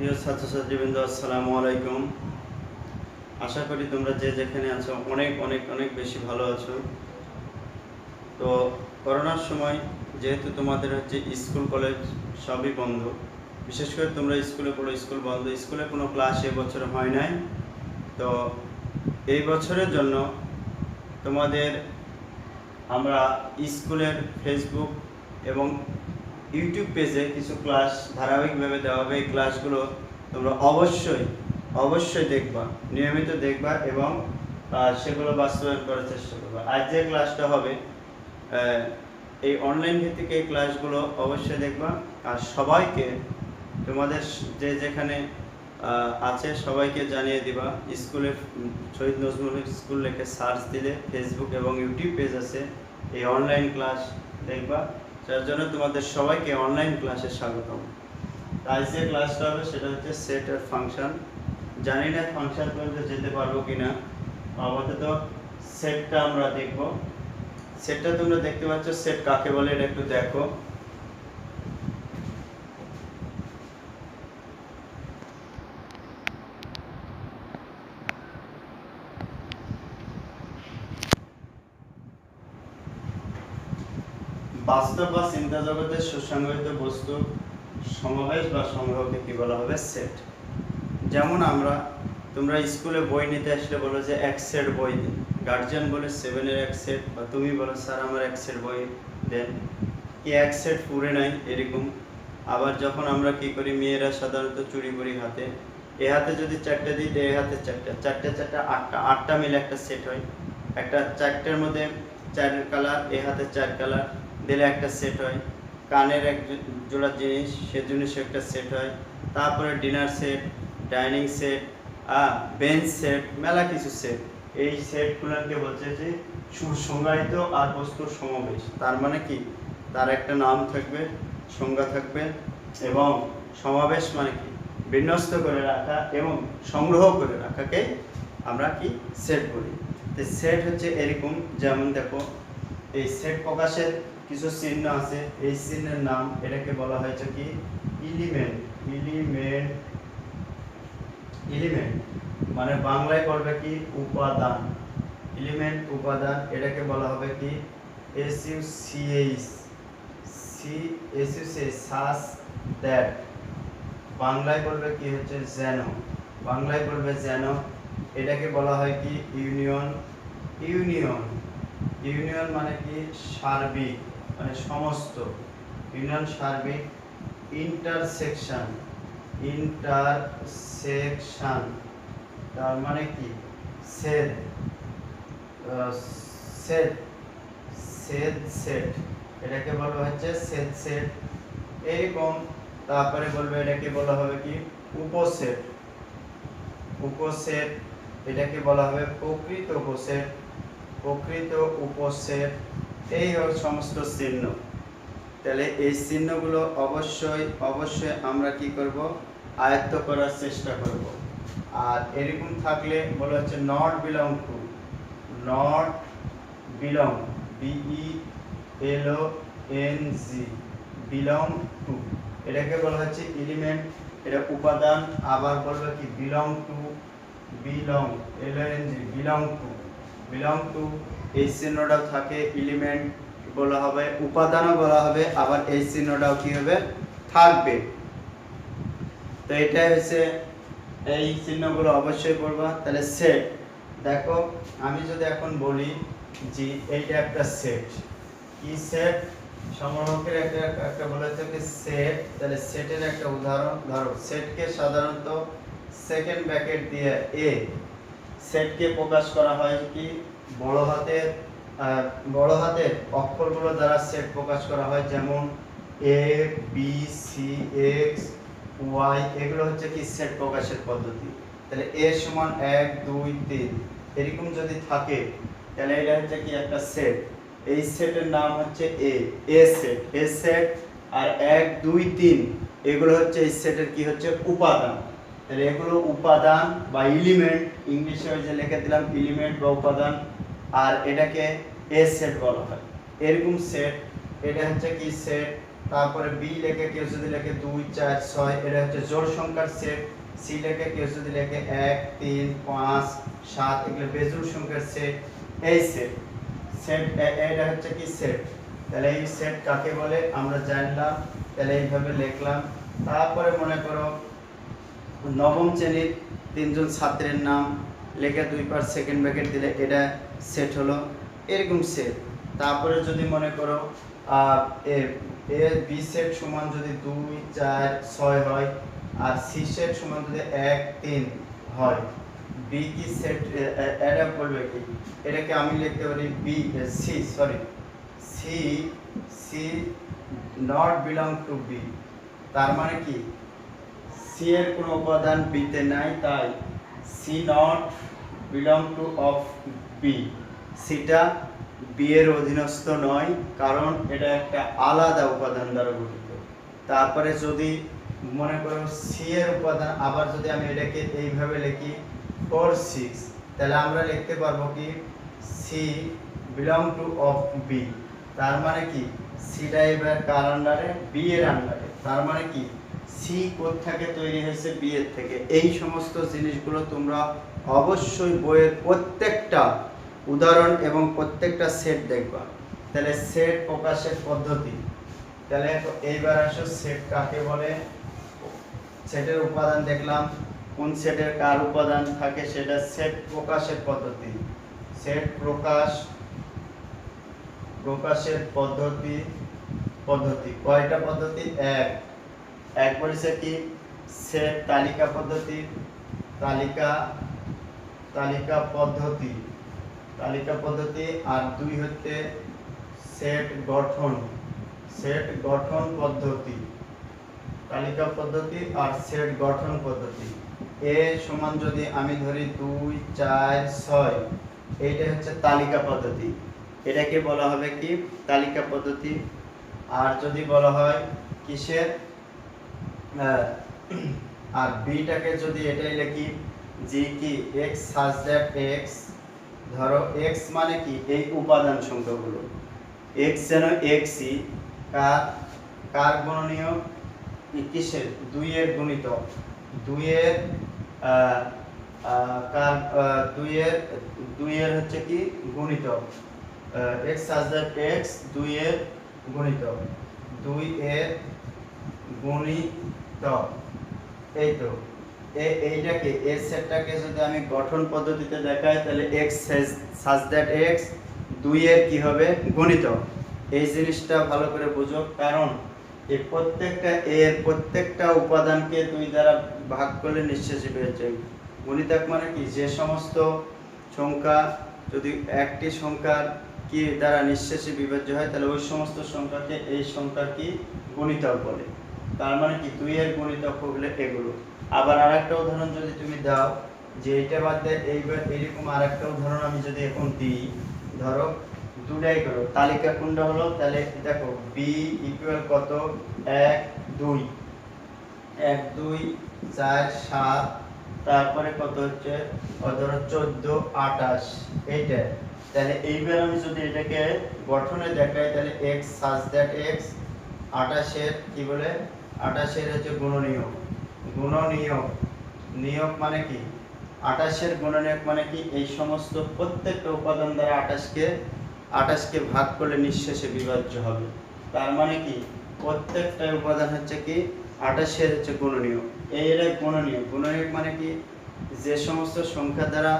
প্রিয় ছাত্রছাত্রীবৃন্দ, আসসালামু আলাইকুম। আশা করি তোমরা যে যেখানে আছো অনেক অনেক অনেক বেশি ভালো আছো। তো করোনার সময় যেহেতু তোমাদের স্কুল কলেজ সবই বন্ধ, বিশেষ করে তোমরা স্কুলে পড়ো, স্কুল বন্ধ, স্কুলে কোনো ক্লাস এবছর হয় নাই। তো এই বছরের জন্য তোমাদের আমরা স্কুলের ফেসবুক এবং ইউটিউব পেজে কিছু ক্লাস ধারাবাহিকভাবে দেওয়া হবে। এই ক্লাসগুলো তোমরা অবশ্যই দেখবা, নিয়মিত দেখবা এবং সেগুলো বাস্তবায়ন করার চেষ্টা করবা। আজ যে ক্লাসটা হবে এই অনলাইন ভিত্তিক এই ক্লাসগুলো অবশ্যই দেখবা। আর সবাইকে তোমাদের যে যেখানে আছে সবাইকে জানিয়ে দিবা। স্কুলে শহীদ নজরুল স্কুল লিখে সার্চ দিলে ফেসবুক এবং ইউটিউব পেজ আছে, এই অনলাইন ক্লাস দেখবা। যার জন্য তোমাদের সবাইকে অনলাইন ক্লাসে স্বাগতম। আজ যে ক্লাসটা হবে সেটা হচ্ছে সেট আর ফাংশন। জানি না ফাংশন পর্যন্ত যেতে পারবো কিনা, আপাতত সেটটা আমরা দেখব। সেটটা তোমরা দেখতে পাচ্ছ, সেট কাকে বলে এটা একটু দেখো। বাস্তব বা চিন্তা জগতের সুসংগঠিত বস্তুর সমাবেশ বা সংগ্রহকে কি বলা হবে? সেট। যেমন তোমরা স্কুলে বই নিতে আসলে বলো যে এক সেট বই দিন, গার্জিয়ান বলে 7-এর এক সেট, বা তুমি বলো স্যার আমার এক সেট বই দেন, কি এক সেট পুরে নাই এরকম। আবার যখন আমরা কি করি, মেয়েরা সাধারণত চুড়ি পরি হাতে, এ হাতে যদি 4টে দিই এ হাতে 4টে, 4টে 8টা মিলে একটা সেট হয়। একটা 4টের মধ্যে 4 কালার, এ হাতে 4 কালার দিলে একটা সেট হয়। কানের এক জোড়া জিনিস, সে জিনিস একটা সেট হয়। তারপরে dinner set, dining set, bench set, মেলা কিছু সেট। এই সেটগুলোকে বলছে যে সুসংজ্ঞায়িত আর বস্তুর সমাবেশ। তার মানে কি, তার একটা নাম থাকবে, সংজ্ঞা থাকবে, এবং সমাবেশ মানে কি, বিন্যস্ত করে রাখা এবং সংগ্রহ করে রাখাকে আমরা কি সেট বলি। তো সেট হচ্ছে এরকম, যেমন দেখো এই সেট প্রকাশের কিছু চিহ্ন আছে, এই চিহ্নের নাম, এটাকে বলা হয়েছে কি এলিমেন্ট। এলিমেন্ট মানে বাংলায় বলবে কি উপাদান। এলিমেন্ট উপাদান, এটাকে বলা হবে কি সাস দ্যাট। বাংলায় বলবে কি হচ্ছে যেন, বাংলায় বলবে যেন। এটাকে বলা হয় কি ইউনিয়ন। ইউনিয়ন মানে কি সার্বিক, মানে সমস্ত। ইউনিয়ন সার্বিক। ইন্টারসেকশন তার মানে কি সেট। এটাকে বলা হচ্ছে সেট। এরকম তারপরে বলবে এটাকে বলা হবে কি উপসেট। এটাকে বলা হবে প্রকৃত উপসেট। এই সমস্ত চিহ্ন। তাহলে এই চিহ্নগুলো অবশ্যই আমরা কি করব, আয়ত্ত করার চেষ্টা করব। আর এরকম থাকলে বলা হচ্ছে not belong two, belong to, এটাকে বলা হচ্ছে এলিমেন্ট, এটা উপাদান। আবার বলবে কি বিলং টু, এই চিহ্নটাও থাকে, এলিমেন্ট বলা হবে, উপাদানও বলা হবে, আবার এই চিহ্নটাও কি হবে, থাকবে। তো এটাই হচ্ছে, এই চিহ্নগুলো অবশ্যই পড়বা। তাহলে সেট দেখো, আমি যদি এখন বলি যে এইটা একটা সেট, কি সেট, সংগ্রহকের একটা বলা থাকে সেট। তাহলে সেটের একটা উদাহরণ ধরো, সেটকে সাধারণত সেকেন্ড ব্র্যাকেট দিয়ে এ, সেটকে প্রকাশ করা হয় কি বড় হাতের অক্ষরগুলো দ্বারা সেট প্রকাশ করা হয়। যেমন A B C x Y, এগুলো হচ্ছে কি সেট প্রকাশের পদ্ধতি। তাহলে এ সমান 1 2 3 এরকম যদি থাকে তাহলে এটা হচ্ছে কি একটা সেট। এই সেটের নাম হচ্ছে এ সেট। আর 1 2 3 এগুলো হচ্ছে এই সেটের কি হচ্ছে উপাদান। তাহলে এগুলো উপাদান বা এলিমেন্ট, ইংলিশে ওই যে লিখে দিলাম এলিমেন্ট বা উপাদান, আর এটাকে এ সেট বলা হয়। এরকম সেট, এটা হচ্ছে কি সেট। তারপরে বি লেখে কেউ যদি লেখে 2 4 6, এটা হচ্ছে জোড় সংখ্যার সেট। সি লেখে কেউ যদি লেখে 1 3 5 7, এগুলো বেজোড় সংখ্যার সেট। এই সেট এটা হচ্ছে কি সেট। তাহলে এই সেট কাকে বলে আমরা জানলাম, তাহলে এইভাবে লিখলাম। তারপরে মনে করো নবম শ্রেণীর তিনজন ছাত্রের নাম লেখা 2 পার সেকেন্ড ব্র্যাকেট দিলে এটা সেট হলো, এরকম সেট। তারপরে যদি মনে করো এ বি সেট সমান যদি 2 4 6 হয়, আর সি সেট সমান যদি 1 3 হয়, বি কি সেট এটা বলবে কি, এটাকে আমি লিখতে পারি B C sorry C C not belong to B. তার মানে কি সি এর কোনো উপাদান বি তে নাই, তাই C not belong to of B, সিটা বি এর অধীনস্থ নয়, কারণ এটা একটা আলাদা উপাদান দ্বারা গঠিত। তারপরে যদি মনে করো সি এর উপাদান, আবার যদি আমি এটাকে এইভাবে লিখি 4 6, তাহলে আমরা লিখতে পারবো কি C belong to of B. তার মানে কি সিটা এবার কার আন্ডারে, বি এর আন্ডারে। তার মানে কি সি কোথ থেকে তৈরি হয়েছে, বি এর থেকে। এই সমস্ত জিনিসগুলো তোমরা অবশ্যই বইয়ের প্রত্যেকটা উদাহরণ এবং প্রত্যেকটা সেট দেখবা। তাহলে সেট প্রকাশের পদ্ধতি, তাহলে এইবার আসো সেট কাকে বলে। সেটের উপাদান দেখলাম, কোন সেটের কার উপাদান থাকে সেটা সেট প্রকাশের পদ্ধতি। সেট প্রকাশের পদ্ধতি কয়টা পদ্ধতি, এক বলেছে কি সেট তালিকা পদ্ধতি, তালিকা পদ্ধতি। আর 2 হচ্ছে সেট গঠন পদ্ধতি। তালিকা পদ্ধতি আর সেট গঠন পদ্ধতি। এ সমান যদি আমি ধরি 2 4 6, এইটা হচ্ছে তালিকা পদ্ধতি, এটাকে বলা হবে কি তালিকা পদ্ধতি। আর যদি বলা হয় কিসের, আর বিটাকে যদি এটাই লিখি যে কি x such that x, ধরো x মানে কি এই উপাদান সংখ্যাগুলো, x যেন xই, কার গুণনীয়, কিসের 2 এর গুণিতক, 2 এর কার 2 এর হচ্ছে কি গুণিতক, x such that x 2 এর গুণিতক, 2 এর গুণিতক। এই তো এইটাকে এই সেটটাকে যদি আমি গঠন পদ্ধতিতে দেখাই, তাহলে x such that x 2 এর কি হবে গুণিতক। এই জিনিসটা ভালো করে বুঝো, কারণ এই প্রত্যেকটা উপাদানকে 2 দ্বারা ভাগ করলে নিঃশেষে পেয়ে যায়। গুণিতক মানে কি যে সমস্ত সংখ্যা যদি একটি সংখ্যার কি দ্বারা নিঃশেষে বিভাজ্য হয়, তাহলে ওই সমস্ত সংখ্যাকে এই সংখ্যার কি গুণিতক বলে। তার মানে কি 2 এর গুণিতক হলে এগুলো। আবার আরেকটা উদাহরণ যদি তুমি দাও, যে এটা বাদ দিয়ে এইবার এরকম আরেকটা উদাহরণ আমি যদি এখন দিই, ধরো দুটাই করো, তালিকা কোনটা হলো, তাহলে দেখো b ইকুয়াল কত 1 2 1 2 4 7, তারপরে কত হচ্ছে ধরো 14 28, এইটা। তাহলে এইবার আমি যদি এটাকে গঠনে দেখাই, তাহলে x such that x 28 এর কি বলে, 28 এর হচ্ছে নিয়োগ মানে কি 28 এর গুণনীয়ক মানে কি এই সমস্ত প্রত্যেকটা উপাদান দ্বারা 28 কে ভাগ করলে নিঃশেষে বিভাজ্য হবে। তার মানে কি প্রত্যেকটা উপাদান হচ্ছে কি 28 এর হচ্ছে গুণনীয়ক। এর গুণনীয়ক মানে কি যে সমস্ত সংখ্যা দ্বারা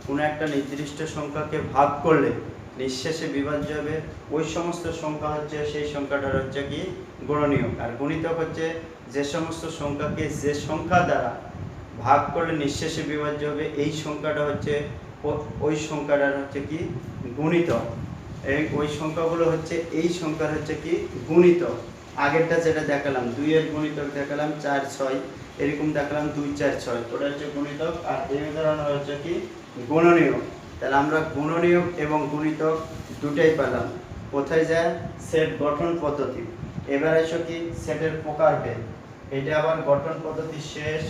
কোনো একটা নির্দিষ্ট সংখ্যাকে ভাগ করলে নিঃশেষে বিভাজ্য হবে, ওই সমস্ত সংখ্যা হচ্ছে সেই সংখ্যাটার হচ্ছে কি গুণনীয়ক। আর গুণিতক হচ্ছে যে সমস্ত সংখ্যাকে যে সংখ্যা দ্বারা ভাগ করলে নিঃশেষে বিভাজ্য হবে, এই সংখ্যাটা হচ্ছে ওই সংখ্যাটার হচ্ছে কি গুণিতক। ওই সংখ্যাগুলো হচ্ছে এই সংখ্যার হচ্ছে কি গুণিতক। আগেরটা যেটা দেখালাম 2 এর গুণিতক দেখালাম 4 6, এরকম দেখালাম 2 4 6, ওটা হচ্ছে গুণিতক। আর এই উদাহরণ হচ্ছে কি গুণনীয়ক। তাহলে আমরা গুণনীয়ক এবং গুণিতক দুটাই পেলাম। কোথায় যায়, সেট গঠন পদ্ধতি। এবার এসো কি সেটের প্রকারভেদ। এটা আবার গঠন পদ্ধতি শেষ।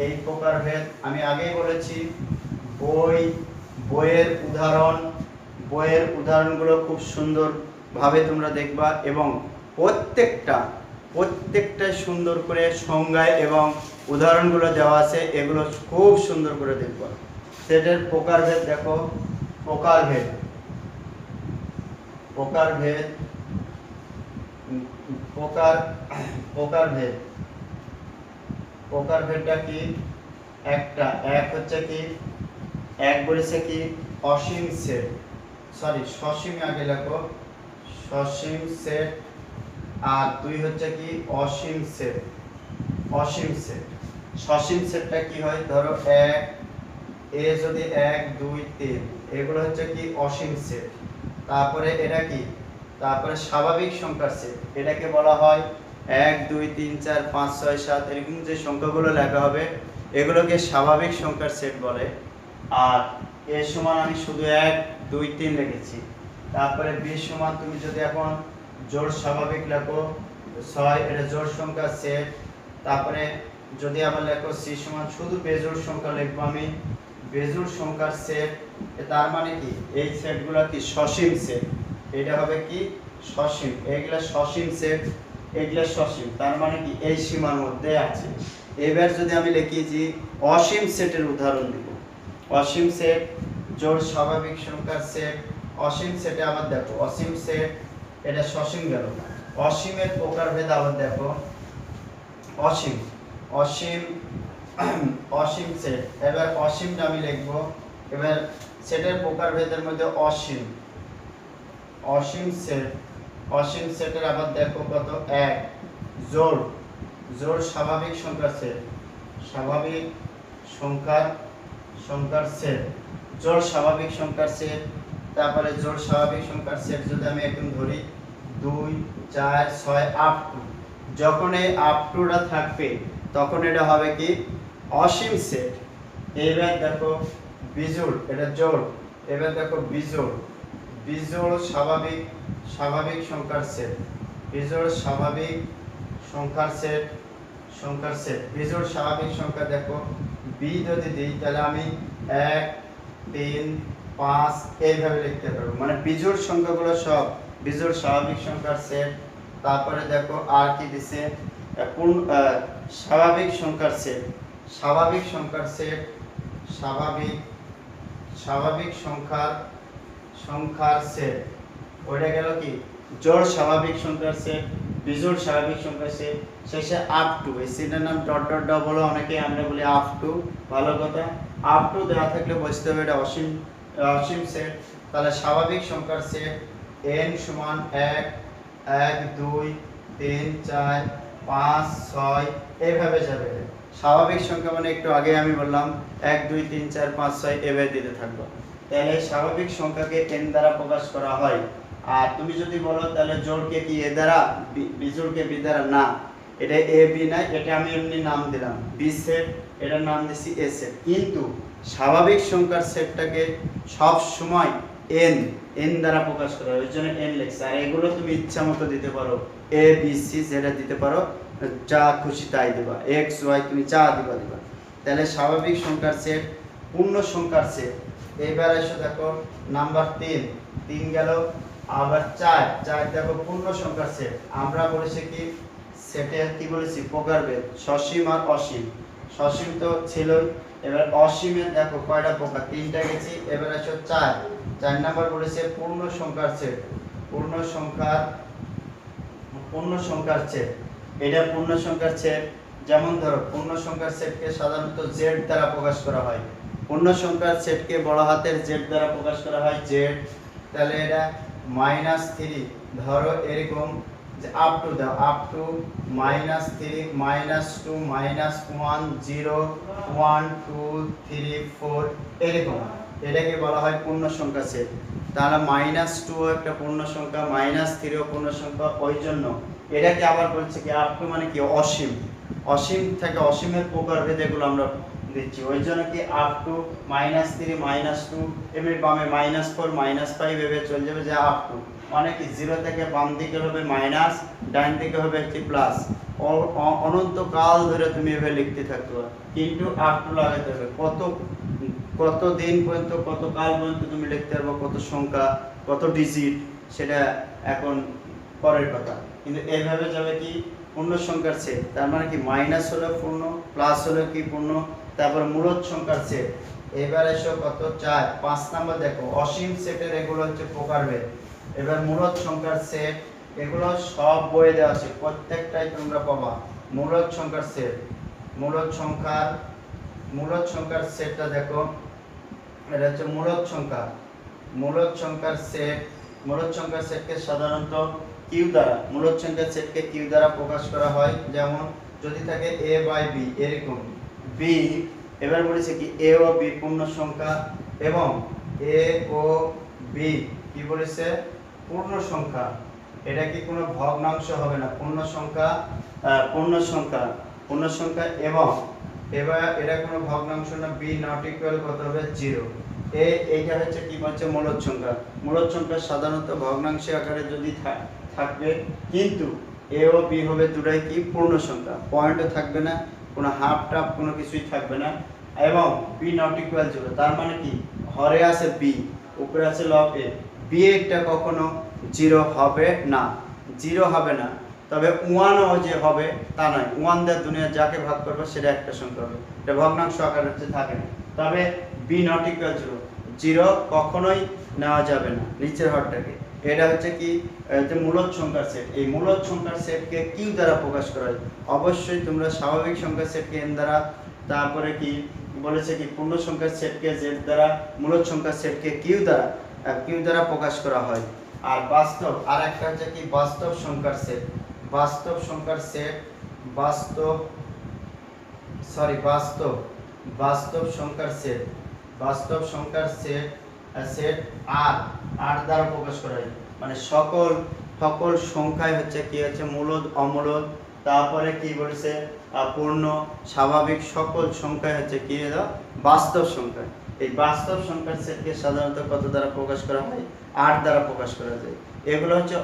এই প্রকারভেদ আমি আগেই বলেছি, বইয়ের উদাহরণগুলো খুব সুন্দরভাবে তোমরা দেখবা এবং প্রত্যেকটা প্রত্যেকটাই সুন্দর করে সংজ্ঞায় এবং উদাহরণগুলো দেওয়া আছে, এগুলো খুব সুন্দর করে দেখব। সেটের প্রকারভেদ দেখো, প্রকারভেদ প্রকারভেদ প্রকারভেদ প্রকারভেদটা কি? একটা এক হচ্ছে কি, এক বলেছে কি অসীম সেট, সসীম আগে লেখো, সসীম সেট। আর দুই হচ্ছে কি অসীম সেট। অসীম সেট, সসীম সেটটা কি হয়? ধরো এক, এ যদি 1 2 3, এগুলো হচ্ছে কি অসীম সেট। তারপরে এটা কি? তারপরে স্বাভাবিক সংখ্যার সেট, এটাকে বলা হয় 1 2 3 4 5 6 7, এরকম যে সংখ্যাগুলো লেখা হবে এগুলোকে স্বাভাবিক সংখ্যার সেট বলে। আর এ সমান আমি শুধু 1 2 3 লিখেছি। তারপরে বি সমান তুমি যদি এখন জোড় স্বাভাবিক লেখো 6, এটা জোড় সংখ্যার সেট। তারপরে যদি আবার লেখো সি সমান শুধু বেজোড় সংখ্যা লিখবো আমি, বেজোড় সংখ্যার সেট। তার মানে কি এই সেটগুলো কি সসীম সেট, এটা হবে কি সসীম, এইগুলা সসীম সেট, এইগুলা সসীম, তার মানে কি এই সীমার মধ্যে আছে। এবার যদি আমি লিখি যে অসীম সেটের উদাহরণ দিব, অসীম সেট জোড় স্বাভাবিক সংখ্যার সেট। অসীম সেটে আবার দেখো অসীম সেট, এটা সসীম গেল। অসীমের প্রকারভেদ আবার দেখো, অসীম অসীম অসীম সেট। এবার অসীমটা আমি লিখব, এবার সেটের প্রকারভেদের মধ্যে অসীম, অসীম সেট। অসীম সেটের আবার দেখো কত, এক জোড়, জোড় স্বাভাবিক সংখ্যার সেট, স্বাভাবিক সংখ্যার সেট, জোড় স্বাভাবিক সংখ্যার সেট। তারপরে জোড় স্বাভাবিক সংখ্যার সেট যদি আমি এখন ধরি 2 4 6 আপ টু, যখন এই আপ টুটা থাকবে তখন এটা হবে কি অসীম সেট। এবার দেখো বিজোড়, এটা জোড়। এবার দেখো বিজোড়, বিজোড় স্বাভাবিক সংখ্যার সেট, বিজোড় স্বাভাবিক সংখ্যার সেট, বিজোড় স্বাভাবিক সংখ্যা দেখো বি যদি দিই তাহলে আমি 1 3 5 এইভাবে লিখতে পারবো, মানে বিজোড় সংখ্যাগুলো সব বিজোড় স্বাভাবিক সংখ্যার সেট। তারপরে দেখো আর কি দিছে, স্বাভাবিক সংখ্যার সেট, স্বাভাবিক সংখ্যার সেট, স্বাভাবিক সংখ্যার সেট। ওইটা গেল কি জোড় স্বাভাবিক সংখ্যার সেট, বিজোড় স্বাভাবিক সংখ্যার সেট, শেষে আপ টু, এই সেটার নাম ডট ডট ডট বলো, অনেকে আমরা বলি আপ টু, ভালো কথা। আপ টু দেওয়া থাকলে বুঝতে হবে এটা অসীম সেট। তাহলে স্বাভাবিক সংখ্যার সেট n সমান 1 1 2 3 4 5 6 এইভাবে যাবে। স্বাভাবিক সংখ্যা মানে একটু আগে আমি বললাম 1 2 3 4 5 6 এভাবে দিতে থাকবো। তাহলে স্বাভাবিক সংখ্যাকে n দ্বারা প্রকাশ করা হয়। আর তুমি যদি বলো তাহলে জোড়কে কি a দ্বারা, বিজোড়কে b দ্বারা, না, এটা a b না, এটা আমি এমনি নাম দিলাম b সেট, এটার নাম দিছি a সেট। কিন্তু স্বাভাবিক সংখ্যার সেটটাকে সব সময় n দ্বারা প্রকাশ করা হয়, ওই জন্য n লেখছে। আর এগুলো তুমি ইচ্ছা মতো দিতে পারো, a b c যেটা দিতে পারো, যা খুশি তাই দিবা, x y তুমি যা দিবা। তাহলে স্বাভাবিক সংখ্যার সেট, পূর্ণ সংখ্যার সেট। এবার এসে দেখো নাম্বার 3 গেল, আবার 4 দেখো পূর্ণ সংখ্যার সেট। আমরা বলেছি কি সেটে কি বলেছি প্রকারভেদ, সসীম আর অসীম। সসীম তো ছিলই, এবার অসীমের দেখো কয়টা প্রকার, 3টা গেছি। এবার আসো 4 নাম্বার বলেছে পূর্ণ সংখ্যার সেট, পূর্ণ সংখ্যার সেট। এটা পূর্ণ সংখ্যার সেট, যেমন ধরো পূর্ণ সংখ্যার সেটকে সাধারণত z দ্বারা প্রকাশ করা হয়, পূর্ণ সংখ্যার সেটকে বড় হাতের z দ্বারা প্রকাশ করা হয়, z। তাহলে এটা -3, ধরো এরকম যে আপ টু দাও, আপ টু -3 -2 -1 0 1 2 3 4 এরকম, এটাকে বলা হয় পূর্ণ সংখ্যা সেট। তাহলে -2 একটা পূর্ণ সংখ্যা, -3 পূর্ণ সংখ্যা, ওই জন্য এটাকে আবার বলছে কি আপ টু মানে কি অসীম। অসীম থেকে অসীমের প্রকারভেদ এগুলো আমরা দিচ্ছি, ওই জন্য কি আপ টু -3 -2 এমনি বামে -4 -5 এভাবে চলে যাবে, যে আপ টু মানে কি 0 থেকে বাম দিকে হবে মাইনাস, ডান দিকে হবে কি প্লাস, অনন্তকাল ধরে তুমি এভাবে লিখতে থাকবে। কিন্তু আপ টু লাগাতে হবে, কত দিন পর্যন্ত, কত কাল পর্যন্ত তুমি লিখতে পারবে, কত সংখ্যা, কত ডিজিট, সেটা এখন পরের কথা। কিন্তু এইভাবে যাবে কি পূর্ণ সংখ্যার সেট, তার মানে কি মাইনাস হলো পূর্ণ, প্লাস হলো কি পূর্ণ, তারপর মূলদ সংখ্যার সেট। এবার এসো কত 4, 5 নাম্বার দেখো অসীম সেটের এগুলো হচ্ছে প্রকারভেদ। এবার মূলদ সংখ্যার সেট, এগুলো সব বইয়ে দেওয়া আছে, প্রত্যেকটাই তোমরা পাবা। মূলদ সংখ্যার সেট, মূলদ সংখ্যার সেটটা দেখো, এটা হচ্ছে মূলদ সংখ্যার সেট। মূলদ সংখ্যার সেটকে সাধারণত কিউ দ্বারা, মূলদ সংখ্যার সেটকে কিউ দ্বারা প্রকাশ করা হয়। যেমন যদি থাকে a বাই b, এরকম b, এবার বলেছে কি a ও b পূর্ণ সংখ্যা, এবং a ও b কি বলেছে পূর্ণ সংখ্যা, এটা কি কোনো ভগ্নাংশ হবে না, পূর্ণ সংখ্যা, এবং এবার এটা কোনো ভগ্নাংশ না, b নট ইকুয়াল কত হবে 0। এইটা হচ্ছে কি বলছে মূলদ সংখ্যা। মূলদ সংখ্যা সাধারণত ভগ্নাংশ আকারে যদি থাকবে, কিন্তু a ও b হবে দুটাই কি পূর্ণ সংখ্যা, পয়েন্টও থাকবে না, কোনো হাফ টাফ কোনো কিছুই থাকবে না, এবং b নট ইকুয়াল 0, তার মানে কি হরে আছে b, উপরে আছে লব a, b এরটা কখনো 0 হবে না, তবে 1 ও যে হবে তা নয়, 1 দিয়ে দুনিয়া যাকে ভাগ করবে সেটা একটা সংখ্যা হবে, এটা ভগ্নাংশ আকারে হচ্ছে থাকে না। তবে b নট ইকুয়াল 0 কখনোই নেওয়া যাবে না নিচের হরটাকে। এটা হচ্ছে কি মূলদ সংখ্যার সেট। এই মূলদ সংখ্যার সেটকে কিউ দ্বারা প্রকাশ করা হয়। অবশ্যই তোমরা স্বাভাবিক সংখ্যার সেটকে n দ্বারা, তারপরে কি বলেছে কি পূর্ণ সংখ্যার সেটকে z দ্বারা, মূলদ সংখ্যার সেটকে কিউ দ্বারা প্রকাশ করা হয়। আর বাস্তব, আর একটা হচ্ছে কি বাস্তব সংখ্যার সেট। বাস্তব সংখ্যার সেট আর দ্বারা প্রকাশ করা হয়, মানে সকল সংখ্যায় হচ্ছে কি হচ্ছে মূলদ অমূলদ, তারপরে কি বলেছে পূর্ণ স্বাভাবিক, সকল সংখ্যায় হচ্ছে কি বাস্তব সংখ্যা। এই বাস্তব সংখ্যার সেটকে সাধারণত কত দ্বারা প্রকাশ করা হয়, আর দ্বারা প্রকাশ করা যায়। এগুলো হচ্ছে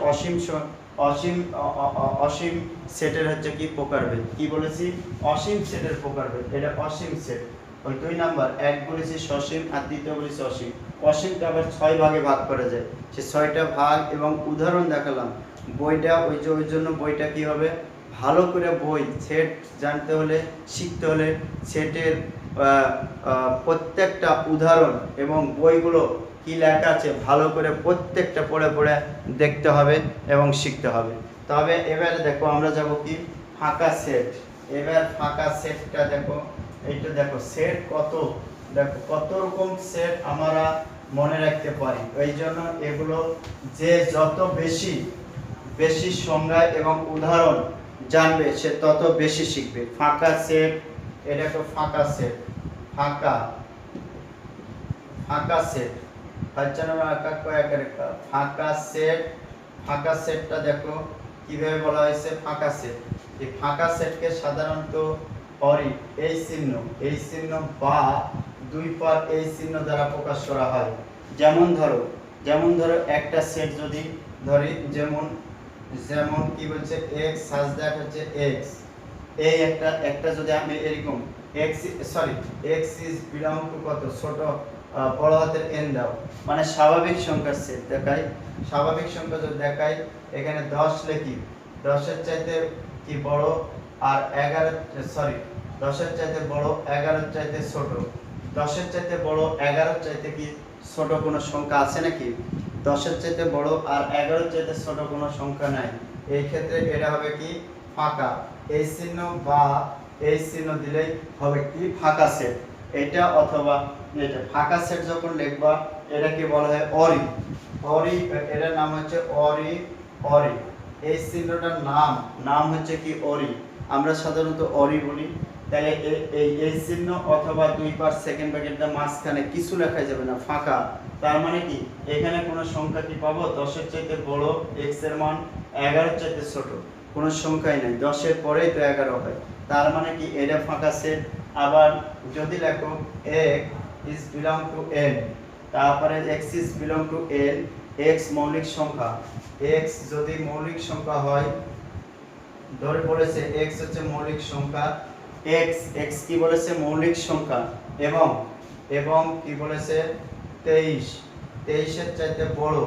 অসীম সেটের হচ্ছে কি প্রকারভেদ। কি বলেছি অসীম সেটের প্রকারভেদ, এটা অসীম সেট। ওই 2 নাম্বার, এক বলেছি সসীম আর দ্বিতীয় বলেছি অসীম। অসীমকে আবার 6 ভাগে ভাগ করা যায়, সে 6টা ভাগ এবং উদাহরণ দেখালাম। বইটা ওই জন্য বইটা কি হবে, ভালো করে বই সেট জানতে হলে, শিখতে হলে সেটের প্রত্যেকটা উদাহরণ এবং বইগুলো কি লেখা আছে ভালো করে প্রত্যেকটা পড়ে দেখতে হবে এবং শিখতে হবে। তবে এবারে দেখো আমরা যাব কি ফাঁকা সেট। এবার ফাঁকা সেটটা দেখো, এইটা দেখো সেট কত রকম সেট আমরা মনে রাখতে পারি। এই জন্য এগুলো যে যত বেশি সংজ্ঞা এবং উদাহরণ জানবে সে তত বেশি শিখবে। ফাঁকা সেট, এটা তো ফাঁকা সেট, ফাঁকা সেট, ফাঁকা সেটটা দেখো কিভাবে বলা হয়েছে ফাঁকা সেট। এই ফাঁকা সেটকে সাধারণত এই চিহ্ন বা দুই পদ এই চিহ্ন দ্বারা প্রকাশ করা হয়। যেমন ধরো একটা সেট যদি ধরি, যেমন কি বলছে x সাজ দ্যাট হচ্ছে x, এই একটা যদি আমি এরকম x is belong to কত ছোট বড় হাতের n দাও, মানে স্বাভাবিক সংখ্যার সেট দেখাই। স্বাভাবিক সংখ্যা যদি দেখাই, এখানে 10 লিখি, 10 এর চাইতে কি বড় আর 10 এর চাইতে বড় 11 এর চাইতে ছোট, 10 এর চাইতে বড় 11 এর চাইতে কি ছোট কোনো সংখ্যা আছে নাকি? 10 এর চাইতে বড় আর 11 এর চাইতে ছোট কোনো সংখ্যা নাই। এই ক্ষেত্রে এটা হবে কি ফাঁকা, এই চিহ্ন বা এই চিহ্ন দিলেই হবে কি ফাঁকা সেট। এটা অথবা এটা ফাঁকা সেট যখন লিখবা এটাকে বলা হয় অরি, এটার নাম হচ্ছে অরি। এই চিহ্নটার নাম হচ্ছে কি অরি, আমরা সাধারণত অরি বলি। তাহলে এই চিহ্ন অথবা 2 পার সেকেন্ড ব্র্যাকেটটা মাঝখানে কিছু লেখা যাবে না, ফাঁকা। তার মানে কি এখানে কোনো সংখ্যা কি পাবো 10 এর চাইতে বড়, x এর মান 11 এর চাইতে ছোট, কোনো সংখ্যাই নাই, 10 এর পরেই তো 11 হয়, তার মানে কি এটা ফাঁকা সেট। আবার যদি লেখো x is belong to n, তারপরে x is belong to n, x মৌলিক সংখ্যা, x যদি মৌলিক সংখ্যা হয়, ধরে বলেছে x হচ্ছে মৌলিক সংখ্যা, x কি বলেছে মৌলিক সংখ্যা, এবং কি বলেছে 23 এর চাইতে বড়,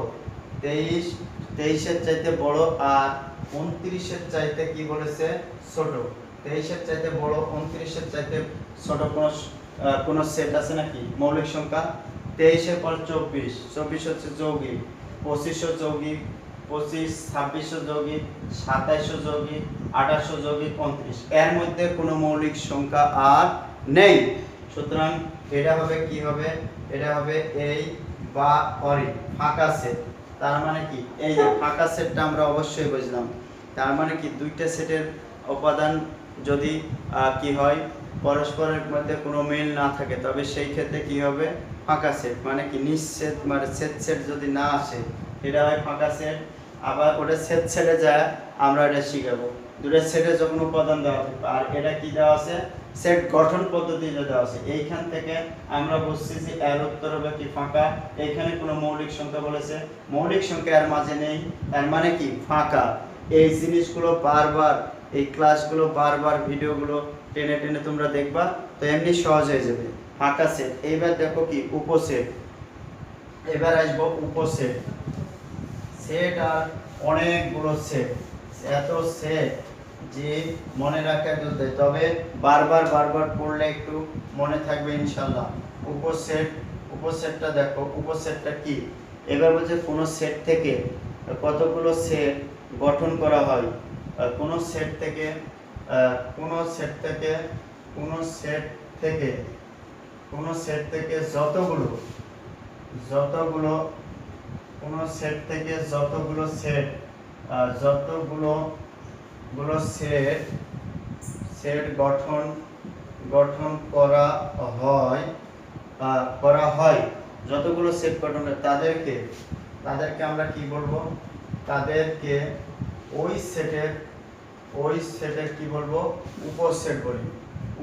23 এর চাইতে বড় আর 29-এর চাইতে কি বলেছে ছোট, 23-এর চাইতে বড়, 29-এর চাইতে ছোট কোন সেট আছে নাকি মৌলিক সংখ্যা? 23-এর পর 24, 24 হচ্ছে যৌগিক, 25 যৌগিক, 25, 26 যৌগিক, 27 যৌগিক, 28 যৌগিক, 29, এর মধ্যে কোনো মৌলিক সংখ্যা আর নেই। সুতরাং এটা হবে কি হবে? এটা হবে এই বা অরি ফাঁকা সেট। তার মানে কি এই যে ফাঁকা সেটটা আমরা অবশ্যই বুঝলাম। তার মানে কি দুইটা সেটের উপাদান যদি কি হয় পরস্পরের মধ্যে কোনো মিল না থাকে তবে সেই ক্ষেত্রে কি হবে ফাঁকা সেট। মানে কি নিঃছেদ মানে সেট যদি না আসে এটা হয় ফাঁকা সেট। আবার ওটা সেটে যায় আমরা এটা শিখাবো দুটো সেটে যখন উপাদান দেওয়া থাকবে আর এটা কি দেওয়া আছে সেট গঠন পদ্ধতি দেওয়া আছে। এইখান থেকে আমরা বুঝছি যে এর উত্তর হবে কি ফাঁকা। এইখানে কোনো মৌলিক সংখ্যা বলেছে, মৌলিক সংখ্যা এর মাঝে নেই, এর মানে কি ফাঁকা। এই জিনিসগুলো বারবার এই ক্লাসগুলো বারবার ভিডিওগুলো টেনে টেনে তোমরা দেখবা তো এমনি সহজ হয়ে যাবে। ফাঁকা সেট। এইবার দেখো কি উপসেট। এবার আসবো উপসেট। সেট আর অনেকগুলো সেট, এত সেট যে মনে রাখা যায়, তবে বারবার পড়লে একটু মনে থাকবে ইনশাআল্লাহ। উপসেটটা দেখো উপসেটটা কি। এবার বলছে কোন সেট থেকে কতগুলো সেট গঠন করা হয়। কোন সেট থেকে যতগুলো সেট গঠন করা হয় যতগুলো সেট গঠন হয় তাদেরকে আমরা কি বলবো? তাদেরকে ওই সেটের কি বলবো? উপসেট বলি।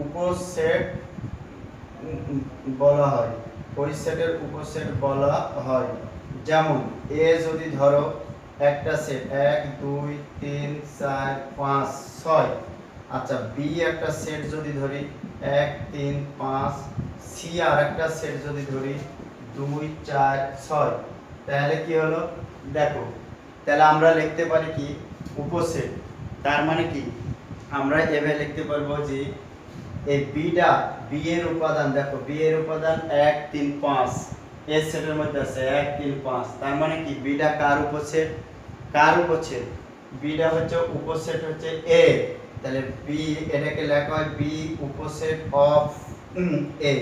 উপসেট বলা হয়, ওই সেটের উপসেট বলা হয়। যেমন এ যদি ধরো একটা সেট 1 2 3 4 5 6, আচ্ছা বি একটা সেট যদি ধরি 1 3 5, সি আর একটা সেট যদি ধরি 2 4 6, তাহলে কি হলো দেখো। তাহলে আমরা লিখতে পারি কি উপসেট। তার মানে কি আমরা এভাবে লিখতে পারবো যে এই বিটা বি এর উপাদান দেখো, বি এর উপাদান 1 3 5 এই সেটের মধ্যে আছে 1 3 5। তার মানে কি বিটা কার উপসেট? বিটা হচ্ছে উপসেট হচ্ছে এ। তাহলে বি এটাকে লেখা হয় বি উপসেট অফ এ।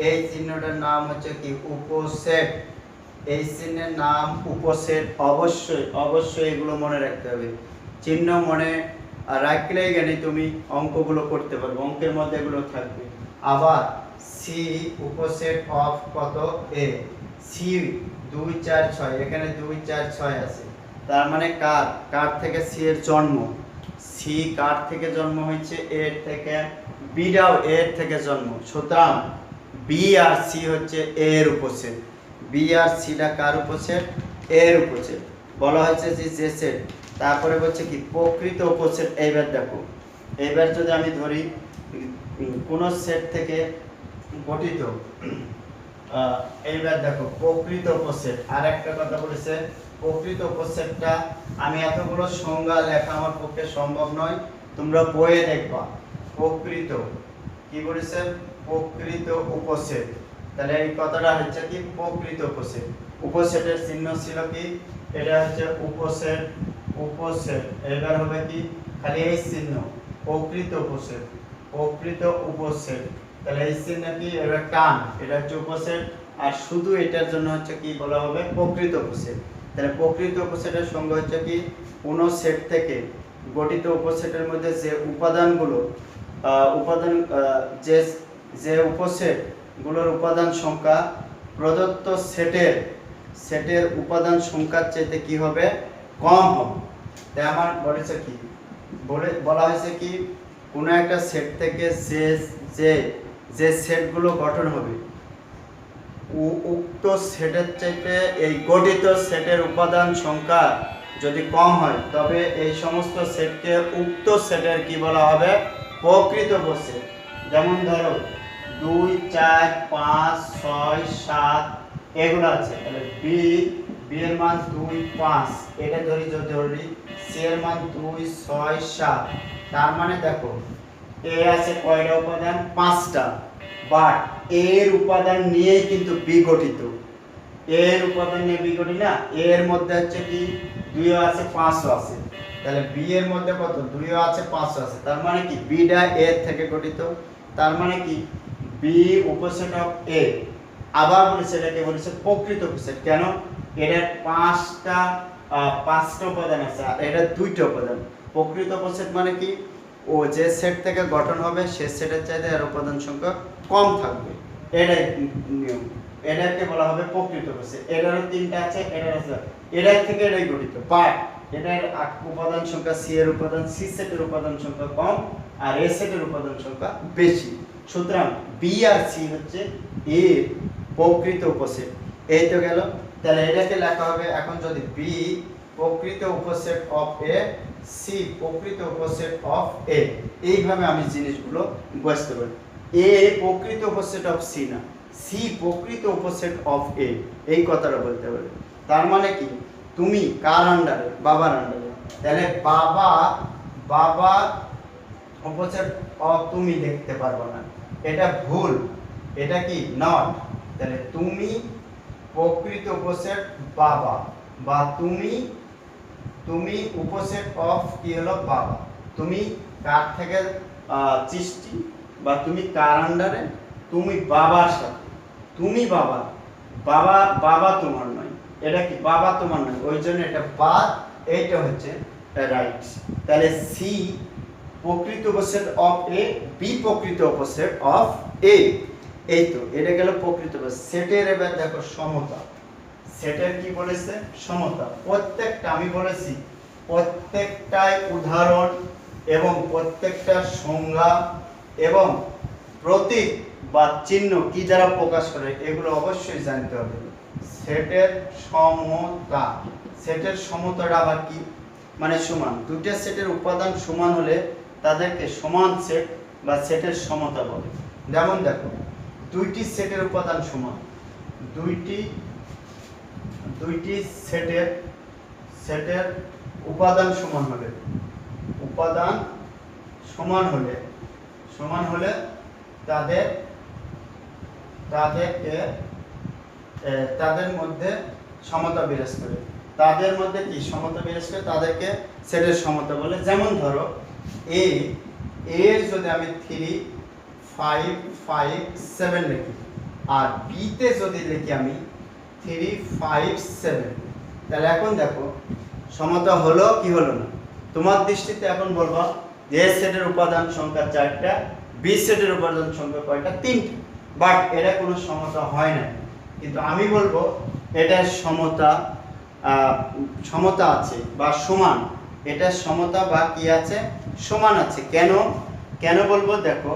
এই চিহ্নটার নাম হচ্ছে কি উপসেট। এই চিহ্নের নাম উপসেট। অবশ্যই এগুলো মনে রাখতে হবে। চিহ্ন মনে রাখলেই জ্ঞানী তুমি অঙ্কগুলো করতে পারবে, অঙ্কের মধ্যে এগুলো থাকবে। আবার সি উপসেট অফ কত এ, সি 2 4 6, এখানে 2 4 6 আছে। তার মানে কার থেকে সি এর জন্ম, সি কার থেকে জন্ম হয়েছে? এর থেকে। বিটাও এর থেকে জন্ম। সুতরাং বি আর সি হচ্ছে এর উপসেট। বি আর সিটা কার উপসেট? এর উপসেট বলা হয়েছে যে সেট। তারপরে বলছে কি প্রকৃত উপসেট। এইবার দেখো, এইবার যদি আমি ধরি কোন সেট থেকে গঠিত, এইবার দেখো প্রকৃত উপসেট। আর একটা কথা বলেছে প্রকৃত উপসেটটা আমি এতগুলো সংজ্ঞা লেখা আমার পক্ষে সম্ভব নয়, তোমরা বইয়ে দেখবা। প্রকৃত কি বলেছে? প্রকৃত উপসেট। তাহলে এই কথাটা হচ্ছে কি প্রকৃত উপসেট। উপসেটের চিহ্ন ছিল কি এটা হচ্ছে উপসেট। এবার হবে কি খালি এই চিহ্ন প্রকৃত উপসেট। তাহলে এই চিহ্ন কি এবার টান, এটা হচ্ছে উপসেট। আর শুধু এটার জন্য হচ্ছে কি বলা হবে প্রকৃত উপসেট। তাহলে প্রকৃত উপসেটের সংজ্ঞা হচ্ছে কি কোন সেট থেকে গঠিত উপসেটের মধ্যে যে উপাদানগুলো যে উপসেট গুলোর উপাদান সংখ্যা প্রদত্ত সেটের উপাদান সংখ্যার চাইতে কি হবে কম হবে। তাই আমার বলেছে কি বলা হয়েছে কি কোন একটা সেট থেকে যে সেটগুলো গঠন হবে উক্ত সেটের চাইতে এই গঠিত সেটের উপাদান সংখ্যা যদি কম হয় তবে এই সমস্ত সেটকে উক্ত সেটের কি বলা হবে প্রকৃত উপসেট। যেমন ধরো 2 4 5 6 7 এগুলো আছে, তাহলে বি বি এর মান 2 5, এটা ধরি সি এর মান 2 6 7। তার মানে দেখো এ আছে কয়টা উপাদান? 5টা, বাট এর উপাদান নিয়েই কিন্তু বি গঠিত। এর উপাদান নিয়ে বি গঠিত না, এর মধ্যে হচ্ছে কি 2 আছে 5 আছে, তাহলে বি এর মধ্যে কত? 2 আছে 5 আছে, তার মানে কি বিটা এ থেকে গঠিত। তার মানে কি বি উপসেট অফ এ। আবার বলেছে এটাকে বলেছে প্রকৃত উপসেট। কেন? এটার পাঁচটা উপাদান আছে আর এটা 2টা উপাদান। প্রকৃত উপসেট মানে কি ও যে সেট থেকে গঠন হবে সে সেটের চাইতে এর উপাদান সংখ্যা কম থাকবে, এটাই নিয়ম। এটাকে বলা হবে প্রকৃত উপসেট। এটারও 3টা আছে, এটার আছে, এটার থেকে এটাই গঠিত, বাট এটার উপাদান সংখ্যা সি এর উপাদান সি সেটের উপাদান সংখ্যা কম আর এ সেটের উপাদান সংখ্যা বেশি। সুতরাং বি আর সি হচ্ছে এ প্রকৃত উপসেট। এই তো গেল। তাহলে এটাকে লেখা হবে এখন যদি বি প্রকৃত উপসেট অফ এ, সি প্রকৃত উপসেট অফ এ, এইভাবে আমি জিনিসগুলো বুঝতে পারি। এ প্রকৃত উপসেট অফ সি না, সি প্রকৃত উপসেট অফ এ, এই কথাটা বলতে পারি। তার মানে কি তুমি কার আন্ডারে? বাবার আন্ডারে। তাহলে বাবা অপোজিট অফ তুমি দেখতে পারবো না, এটা ভুল, এটা কি নট। তাহলে তুমি প্রকৃত উপসেট বাবা, বা তুমি উপসেট অফ কি হলো? বাবা। তুমি কার থেকে সৃষ্টি বা তুমি কার আন্ডারে? তুমি বাবার সাথে, তুমি বাবা তোমার নয়, এটা কি বাবা তোমার নয়, ওই জন্য এটা বাদ, এইটা হচ্ছে রাইট। তাহলে সি প্রকৃত উপসেট অফ এ, বি প্রকৃত উপসেট অফ এ। এই তো এটা গেল প্রকৃত উপসেট। সেটের এবার দেখো সমতা। সেটের কি বলেছে? সমতা। প্রত্যেকটা আমি বলেছি প্রত্যেকটাই উদাহরণ এবং প্রত্যেকটা সংজ্ঞা এবং প্রতীক বা চিহ্ন কি দ্বারা প্রকাশ করে এগুলো অবশ্যই জানতে হবে। সেটের সমতা, সেটের সমতাটা আবার কি? মানে সমান, দুইটা সেটের উপাদান সমান হলে তাদেরকে সমান সেট বা সেটের সমতা বলে। যেমন দেখো দুইটি সেটের উপাদান সমান, দুইটি সেটের উপাদান সমান হলে তাদের মধ্যে সমতা বিরাজ করে। তাদের মধ্যে কি সমতা বিরাজ করে? তাদেরকে সেটের সমতা বলে। যেমন ধরো এর যদি আমি 3 5 5 7 লিখি আর বি তে যদি লিখি আমি 3 5 7, তাহলে এখন দেখো সমতা হলো কি হলো না? তোমার দৃষ্টিতে এখন বলবা এ সেটের উপাদান সংখ্যা 4টা, বি সেটের উপাদান সংখ্যা কয়টা? 3টা, বাট এটা কোনো সমতা হয় না। কিন্তু আমি বলবো এটার সমতা আছে বা সমান, এটা সমতা বা কি আছে? সমান আছে। কেন বলবো? দেখো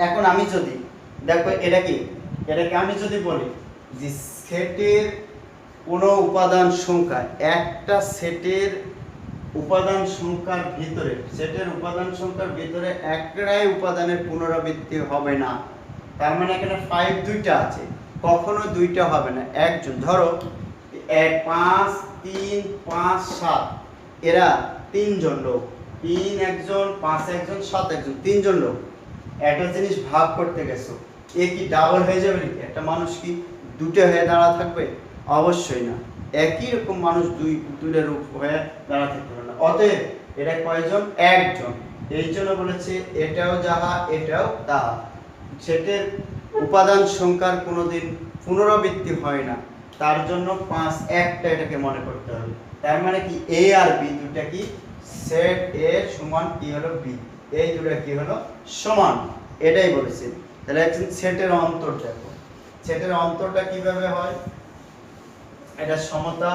এখন আমি যদি দেখো এটাকে আমি যদি বলি যে সেটের কোনো উপাদান সংখ্যা, একটা সেটের উপাদান সংখ্যার ভিতরে একটাই উপাদানের পুনরাবৃত্তি হবে না। তার মানে এখানে 5 দুইটা আছে, কখনো দুইটা হবে না, একজন। ধরো 5 3 5 7, এরা 3জন লোক, 3 একজন 5 একজন 7 একজন, 3জন লোক একটা জিনিস ভাগ করতে গেছো, এ কি ডাবল হয়ে যাবে নাকি? একটা মানুষ কি দুটো হয়ে দাঁড়া থাকবে? অবশ্যই না। একই রকম মানুষ দুইটা রূপ হয়ে দাঁড়া থাকতে পারে না। অতএব এটা কয়জন? একজন। এই জন্য বলেছে এটাও যাহা এটাও তাহা। সেটের উপাদান সংখ্যার কোনোদিন পুনরাবৃত্তি হয় না, তার জন্য 5 একটা এটাকে মনে করতে হবে। তার মানে কি এ আর বি দুটো কি সেট এ সমান কি হলো বি, এই দুটো কি হলো? সমান, এটাই বলেছে। তাহলে এখন সেটের অন্তর দেখো, সেটের অন্তরটা কিভাবে হয়? এটা সমতা,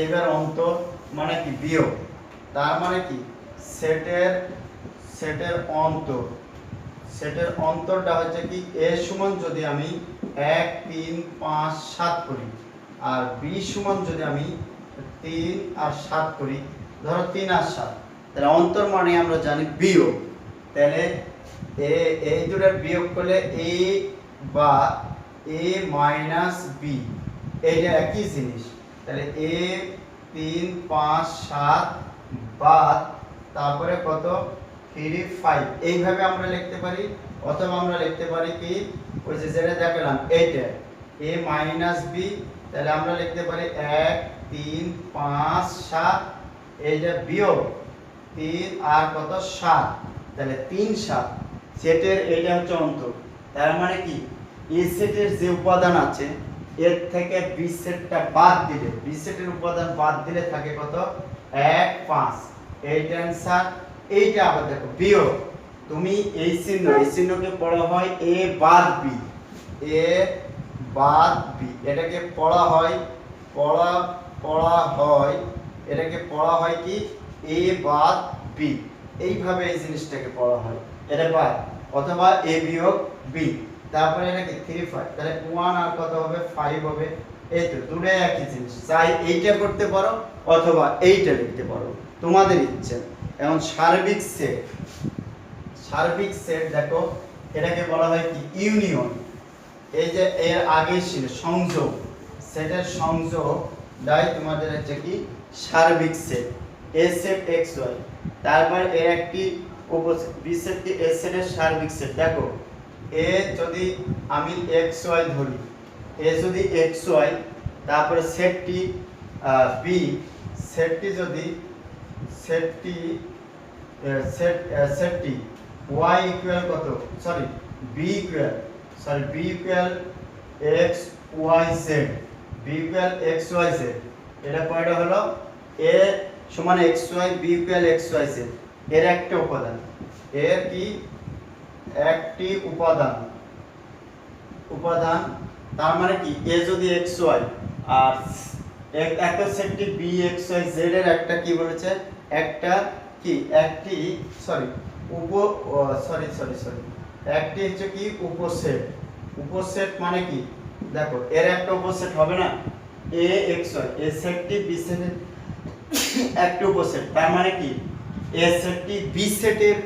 এইবার অন্তর মানে কি? বিয়োগ। তার মানে কি সেটের অন্তরটা হচ্ছে কি এ সমান যদি আমি 1 3 5 7 করি আর বি সমান যদি আমি 3 আর 7 করি, ধরো 3 আর 7, তাহলে অন্তর মানে আমরা জানি বিয়োগ। তাহলে এই দুটোর বিয়োগ করলে এ বা এ মাইনাস বি, এইটা একই জিনিস। তাহলে এ 3 5 7 বাদ তারপরে কত 3 5 এইভাবে আমরা লিখতে পারি, অথবা আমরা লিখতে পারি কি ওই যে যেটা দেখালাম এইটা a মাইনাস b, তাহলে আমরা লিখতে পারি 1 3 5 7, এইটা বিয়োগ 3 আর কত 7, তাহলে 3 7 সেটের এইটা হচ্ছে অন্তর। তার মানে কি এ সেটের যে উপাদান আছে এর থেকে বি সেটটা বাদ দিলে, বি সেটের উপাদান বাদ দিলে থাকে কত 1 5, এইটা অ্যানসার। এইটা আবার দেখো বিয়োগ, তুমি এই চিহ্নকে পড়া হয় এ বাদ বি, এ বাদ বি, এটাকে পড়া হয় এটাকে পড়া হয় কি এ বাদ বি, এইভাবে এই জিনিসটাকে পড়া হয়, এটা বাদ অথবা এ বিয়োগ বি, তারপরে এটাকে 3 5, তাহলে 1 আর কত হবে 5 হবে। এই তো দুটোই একই জিনিস, চাই এইটা করতে পারো অথবা এইটা লিখতে পারো, তোমাদের ইচ্ছে। এখন সার্বিক সেট দেখো এটাকে বলা হয় কি ইউনিয়ন। এই যে এর আগে ছিল সংযোগ, সেটের সংযোগ দাই তোমাদের হচ্ছে কি সার্বিক সেট, এ সেট এক্স ওয়াই, তারপর এর একটি উপসেট বি সেট কি এ সেটের সার্বিক সেট। দেখো এ যদি আমি এক্স ওয়াই ধরি, এ যদি এক্স ওয়াই, তারপরে সেটটি বি, সেটটি যদি সেটটি y ইকুয়াল কত sorry B equal x y z, B equal x y z, এটা কয়টা হলো a সমান x y, b equal x y z, এর একটা উপাদান, এর কি একটি উপাদান, তার মানে কি a যদি x y আর একটা সেটটি b x y z এর একটা কি বলেছে একটা কি একটি একটি হচ্ছে কি উপসেট মানে কি দেখো এর একটা উপসেট হবে না a x y, এ সেটটি b সেটের একটা উপসেট, তার মানে কি এ সেটটি b সেটের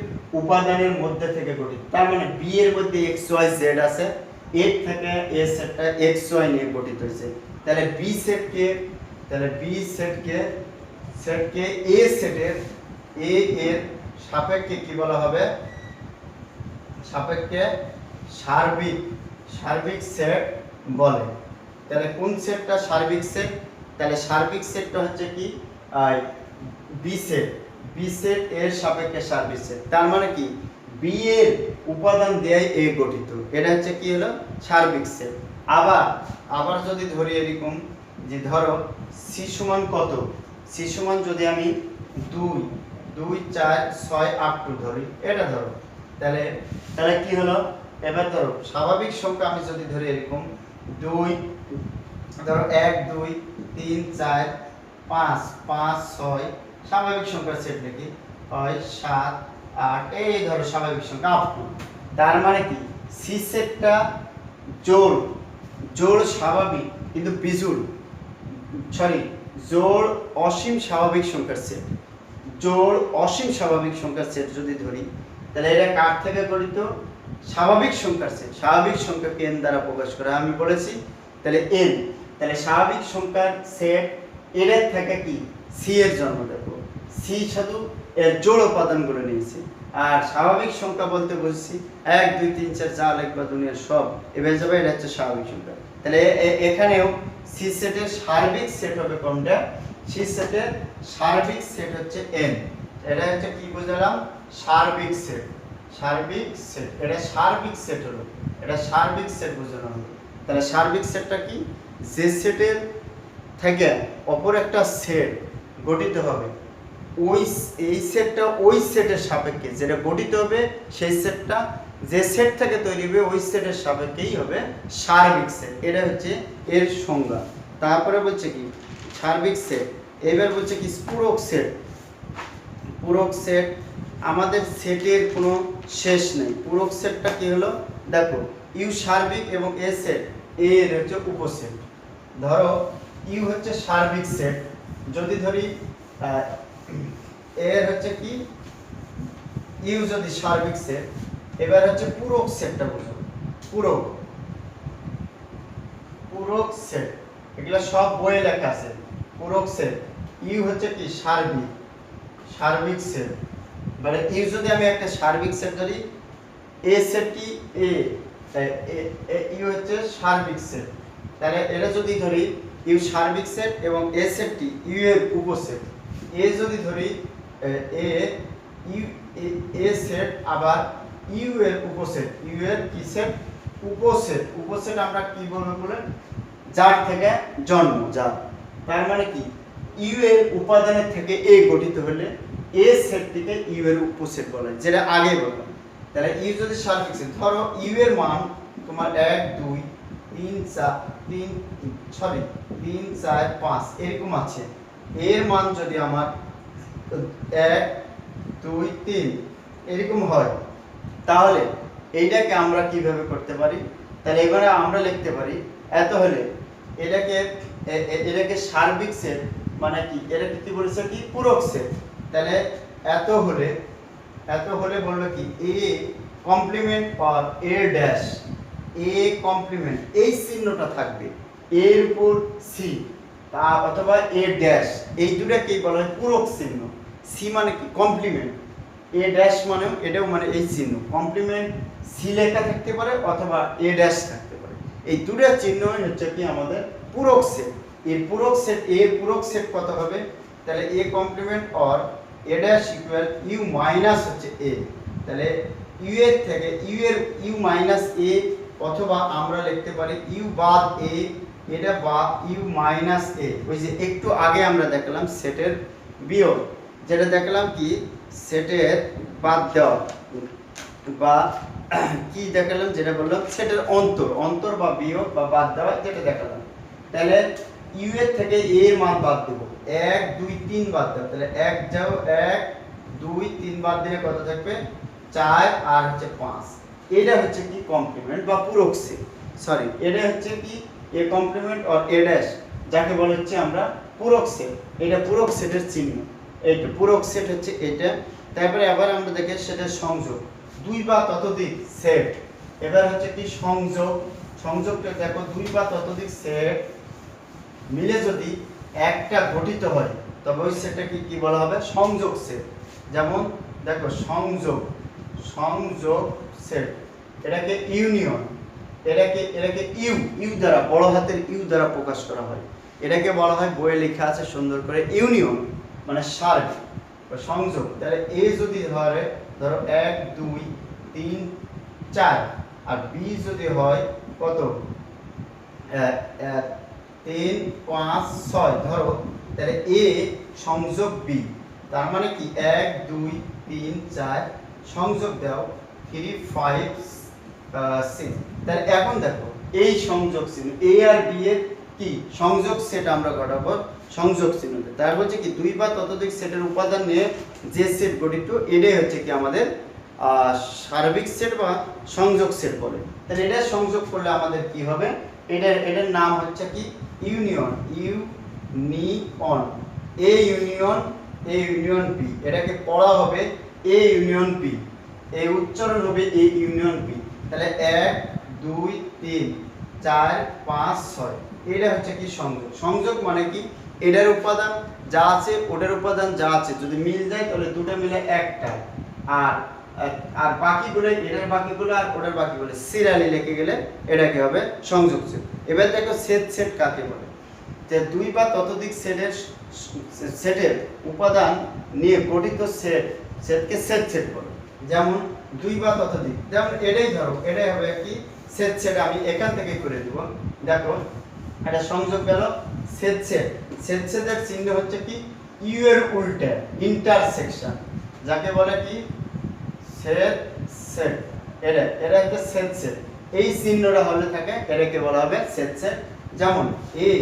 উপাদানের মধ্যে থেকে গঠিত, তার মানে b এর মধ্যে x y z আছে, এর থেকে a সেটটা x y নিয়ে গঠিত হয়েছে, তাহলে b সেটকে a সেটের a এর সাপেক্ষে কি বলা হবে, সাপেক্ষে সার্বিক সেট বলে। তাহলে কোন সেটটা সার্বিক সেট, তাহলে সার্বিক সেটটা হচ্ছে কি বি সেট এর সাপেক্ষে সার্বিক সেট, তার মানে কি বি এর উপাদান দেয় এ গঠিত, এটা হচ্ছে কি হলো সার্বিক সেট। আবার যদি ধরি এরকম যে ধরো সি সমান কত, সি সমান যদি আমি 2 2 4 6 8 ধরি, এটা ধরো, তাহলে কি হলো, এবার ধরো স্বাভাবিক সংখ্যা আমি যদি ধরি এরকম 2 ধরো 1 2 3 4 5 5 6 স্বাভাবিক সংখ্যার সেট নাকি 6 7 8, এই ধরো স্বাভাবিক সংখ্যা আপ টু, তার মানে কি সি সেটটা জোড় স্বাভাবিক কিন্তু বিজোড় জোড় অসীম স্বাভাবিক সংখ্যার সেট, জোড় অসীম স্বাভাবিক সংখ্যার সেট যদি ধরি, তাহলে এটা কার থেকে গঠিত স্বাভাবিক সংখ্যার সেট, স্বাভাবিক সংখ্যাকে n দ্বারা প্রকাশ করা আমি বলেছি, তাহলে n, তাহলে স্বাভাবিক সংখ্যার সেট এর থেকে কি সি এর জন্ম দেব, সি শুধু এর জোড় উপাদানগুলো নিয়েছি, আর স্বাভাবিক সংখ্যা বলতে বুঝছি 1 2 3 4 যা লিখবা দুনিয়ার সব এভাবে যাবে, এটা হচ্ছে স্বাভাবিক সংখ্যা। তাহলে এখানেও সি সেটের সার্বিক সেট হবে কোনটা, সি সেটের সার্বিক সেট হচ্ছে n, এটা হচ্ছে কি বুঝলাম সার্বিক সেট, এটা সার্বিক সেট হলো, এটা সার্বিক সেট বোঝানো হলো। তাহলে সার্বিক সেটটা কি, যে সেটের থেকে অপর একটা সেট গঠিত হবে, এই সেটটা ওই সেটের সাপেক্ষে যেটা গঠিত হবে, সেই সেটটা যে সেট থেকে তৈরি হবে ওই সেটের সাপেক্ষেই হবে সার্বিক সেট, এটা হচ্ছে এর সংজ্ঞা। তারপরে বলছে কি সার্বিক সেট, এবার বলছে কি পূরক সেট, আমাদের সেটের কোনো শেষ নেই, পূরক সেটটা কি হলো দেখো ইউ সার্বিক এবং এ সেট এর হচ্ছে উপসেট, ধরো ইউ হচ্ছে সার্বিক সেট, যদি ধরি এর হচ্ছে কি ইউ যদি সার্বিক সেট, এবার হচ্ছে পূরক সেটটা বুঝো, পূরক সেট এগুলো সব বইয়ে লেখা আছে, পূরক সেট, ইউ হচ্ছে কি সার্বিক, সার্বিক সেট। মানে ইউ যদি আমি একটা সার্বিক সেট ধরি, এ সেট কি এ, ইউ হচ্ছে সার্বিক সেট, তাহলে এটা যদি ধরি ইউ সার্বিক সেট এবং এ সেটটি ইউ এর উপসেট। এ যদি ধরি এ ইউ এ সেট আবার ইউ এর উপসেট, ইউ এর কি সেট উপসেট। উপসেট আমরা কি বলবো বলেন, যার থেকে জন্ম, যার, তার মানে কি ইউ এর উপাদানের থেকে এ গঠিত হলে এ সেটটিকে ইউ এর উপসেট বলে, যেটা আগে বললাম। তাহলে ইউ যদি সার্বিক সেট, ধরো ইউ এর মান তোমার 1 2 3 4 3 সরি 3 4 5 এরকম আছে, এর মান যদি আমার 1 2 3 এরকম হয়, তাহলে এইটাকে আমরা কিভাবে করতে পারি, তাহলে এবারে আমরা লিখতে পারি এত হলে এটাকে সার্বিক সেট মানে কি, এটাকে কি বলেছে কি পূরক সেট। তাহলে এত হলে বলবে কি A complement or A dash, A complement এই চিহ্নটা থাকবে এর উপর সি তা অথবা এ ড্যাশ, এই দুটাকেই বলা হয় পূরক চিহ্ন। সি মানে কি কমপ্লিমেন্ট, এ ড্যাশ মানে এটাও মানে এই চিহ্ন কমপ্লিমেন্ট, সি লেখা থাকতে পারে অথবা এ ড্যাশ থাকতে পারে, এই দুটো চিহ্নই হচ্ছে কি আমাদের পূরক সেট। এর পূরক সেট, এর পূরক সেট কত হবে, তাহলে A complement or A dash equal U minus হচ্ছে এ, তাহলে ইউ এর থেকে ইউ মাইনাস এ, অথবা আমরা লিখতে পারি ইউ বাদ এ, এটা বা ইউ মাইনাস এ। ওই যে একটু আগে আমরা দেখলাম সেটের বিয়োগ, যেটা দেখলাম কি সেটের বাদ দেওয়া, বা কি দেখালাম যেটা বললাম সেটের অন্তর বা বিয়োগ বা বাদ দেওয়া, যেটা দেখালাম। তাহলে ইউ এর থেকে এ এর মান বাদ দেব, 1 2 3 বাদ দেব, তাহলে 1 যাও 1 2 3 বাদ দিলে কত থাকবে 4 আর হচ্ছে 5। এটা হচ্ছে কি কমপ্লিমেন্ট বা পূরক সেট, সরি এটা হচ্ছে কি A complement or A dash, যাকে বলা হচ্ছে আমরা পূরক সেট। এটা পূরক সেটের চিহ্ন, এইটা পূরক সেট হচ্ছে এটা। তারপরে আবার আমরা দেখি সেটের সংযোগ, দুই বা ততোধিক সেট। এবার হচ্ছে কি সংযোগ, সংযোগটা দেখো দুই বা ততোধিক সেট মিলে যদি একটা গঠিত হয় তবে ওই সেটটাকে কি বলা হবে সংযোগ সেট। যেমন দেখো সংযোগ সেট, এটাকে ইউনিয়ন, এটাকে ইউ দ্বারা বড় হাতের ইউ দ্বারা প্রকাশ করা হয়, এটাকে বলা হয় বইয়ে লেখা আছে সুন্দর করে ইউনিয়ন মানে সার্ক বা সংযোগ। তাহলে এ যদি ধরো 1 2 3 4 আর বি যদি হয় কত 3 5 6 ধরো, তাহলে এ সংযোগ বি, তার মানে কি 1 2 3 4 সংযোগ দাও 3 5 6। তাহলে এখন দেখো এই সংযোগ চিহ্ন এ আর বি এর কি সংযোগ সেট আমরা ঘটাবো সংযোগ চিহ্ন, তার হচ্ছে কি দুই বা ততোধিক সেটের উপাদান নিয়ে যে সেট গঠিত এটাই হচ্ছে কি আমাদের সার্বিক সেট বা সংযোগ সেট বলে। তাহলে এটা সংযোগ করলে আমাদের কি হবে, এটার নাম হচ্ছে কি ইউনিয়ন, এ ইউনিয়ন বি, এটাকে পড়া হবে এ ইউনিয়ন বি, এই উচ্চারণ হবে এ ইউনিয়ন বি। তাহলে 1 2 3 4 5 6 এটা হচ্ছে কি সংযোগ। সংযোগ মানে কি এটার উপাদান যা আছে ওটার উপাদান যা আছে যদি মিল যায় তাহলে দুটো মিলে একটা, আর বাকিগুলো এটার বাকিগুলো আর ওটার বাকিগুলো সিরিয়ালি লিখে গেলে এটা কি হবে সংযোগ সেট। এবার দেখো সেট কাকে বলে, যে দুই বা ততোধিক সেটের উপাদান নিয়ে গঠিত সেটকে সেট বলে। যেমন দুই বা ততোধিক, যেমন এটাই ধরো এটাই হবে কি সেট, আমি এখান থেকে করে দেব। দেখো এটা সংযোগ গেল সেটের চিহ্ন হচ্ছে কি ইউ এর উল্টে ইন্টারসেকশন, যাকে বলে কি সেট। এটা একটা সেট, এই চিহ্নটা হলে থাকে এটাকে বলা হবে সেট। যেমন এই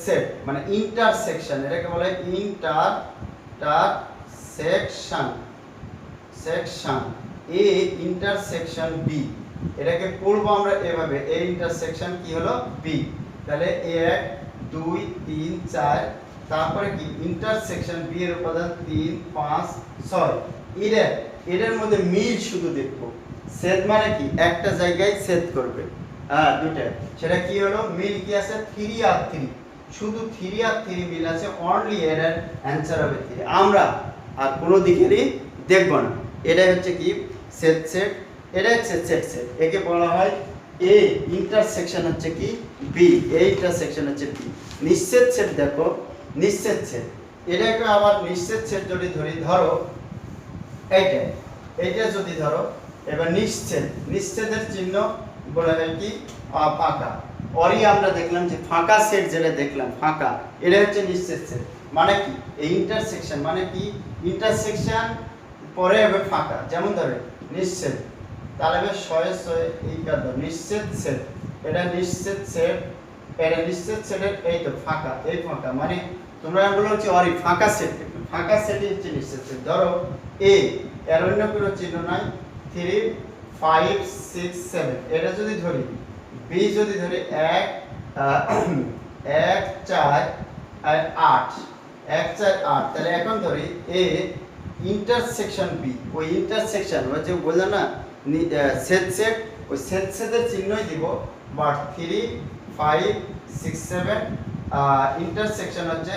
সেট মানে ইন্টারসেকশন, এটাকে বলা হয় ইন্টারসেকশন এ ইন্টারসেকশন বি, এটাকে পড়বো আমরা এভাবে এ ইন্টারসেকশন কি হলো বি। তাহলে 1 2 3 4 তারপরে কি ইন্টারসেকশন বি এর উপাদান 3 5 6 এটার মধ্যে মিল শুধু দেখবো। সেট মানে কি একটা জায়গায় সেট করবে, দুটো, সেটা কি হলো মিল কি আছে 3 আর 3, শুধু 3 আর 3 মিল আছে, অনলি এর অ্যান্সার হবে 3। আমরা আর কোনো দিকেরই দেখব না। এটাই হচ্ছে কি সেট সেট, এটা হচ্ছে সেট সেট। একে বলা হয় এ ইন্টারসেকশন হচ্ছে কি বি, এ ইন্টারসেকশন হচ্ছে বি। নিশ্চিত সেট দেখো, নিশ্চিত সেট, এটাকে আবার নিশ্চিত সেট যদি ধরি, ধরো এইটা যদি ধরো, এবার নিশ্চিত, নিশ্চিতের চিহ্ন বলা হয় কি ফাঁকা। অরি আমরা দেখলাম যে ফাঁকা সেট, যেটা দেখলাম ফাঁকা, এটা হচ্ছে নিশ্চিত সেট। মানে কি এই ইন্টারসেকশন মানে কি, ইন্টারসেকশন পরে হবে ফাঁকা। যেমন ধরে নিশ্চিত, তাহলে হবে 6 এই কাদা নিশ্চিত সেট, এটা নিশ্চিত সেট, এটা নিশ্চিত সেটের এই তো ফাঁকা, এই ফাঁকা মানে তোমরা বলো হচ্ছে অরি ফাঁকা সেট, ফাঁকা সেটই হচ্ছে নিশ্চিত সেট। ধরো এ এর অন্য কোনো চিহ্ন নাই, 3 5 6 7, এটা যদি ধরি, বি যদি ধরি 1 4 আর 8, 1 4 8, তাহলে এখন ধরি এ ইন্টারসেকশন বি, ওই ইন্টারসেকশন ওই যে বললাম না সেট সেট, ওই সেট সেটের চিহ্নই দিব, বাট 3 5 6 7 ইন্টারসেকশন হচ্ছে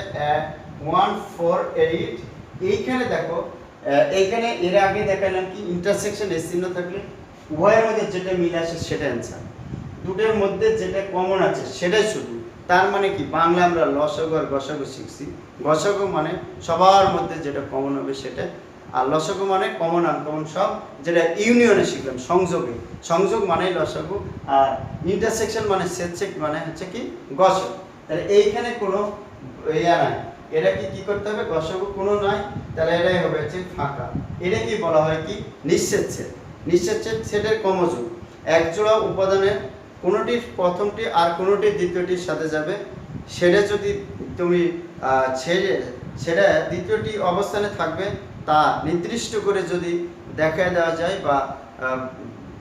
1 4 8। এইখানে দেখো, এইখানে এর আগে দেখালাম কি ইন্টারসেকশন এর চিহ্ন থাকলে উভয়ের মধ্যে যেটা মিল আসে সেটা অ্যান্সার, দুটোর মধ্যে যেটা কমন আছে সেটাই শুধু। তার মানে কি বাংলা আমরা লসগু আর গসগু শিখছি। গসগু মানে সবার মধ্যে যেটা কমন হবে সেটা, আর লসগু মানে কমন আনকমন সব, যেটা ইউনিয়নে শিখলাম সংযোগে, সংযোগ মানে লসগু, আর ইন্টারসেকশন মানে সেট সেট মানে হচ্ছে কি গসগু। তাহলে এইখানে কোনো ইয়া নাই, এটা কি করতে হবে, গসগু কোনো নাই, তাহলে এটাই হবে হচ্ছে ফাঁকা। এটা কি বলা হয় কি নিশ্চিত সেট। নিশ্চিত সেট সেটের ক্রমযোগ, এক জোড়া উপাদানের কোনোটির প্রথমটি আর কোনোটির দ্বিতীয়টির সাথে যাবে, সেটা যদি তুমি সেটা দ্বিতীয়টি অবস্থানে থাকবে তা নির্দিষ্ট করে যদি দেখায় দেওয়া যায় বা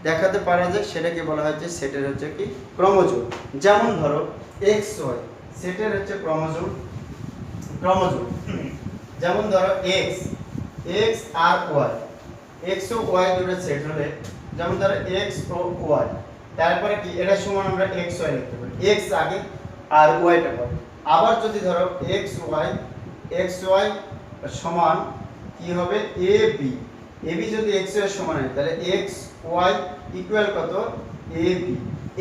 দেখাতে পারা যায়, সেটাকে বলা হয় যে সেটের হচ্ছে কি ক্রমযোগ। যেমন ধরো এক্স ওয়াই, সেটের হচ্ছে ক্রমযোগ, ক্রমযোগ। যেমন ধরো এক্স এক্স আর ওয়াই, এক্স ও ওয়াই দুটো সেট হলে, যেমন ধরো এক্স ও ওয়াই, তারপরে কি এটা সমান আমরা এক্স ওয়াই লিখতে পারি, এক্স আগে আর ওয়াইটা পরে। আবার যদি ধরো এক্স ওয়াই সমান কি হবে এ বি, এ বি যদি এক্স ওয়াই সমান হয় তাহলে এক্স ওয়াই ইকুয়াল কত এ বি,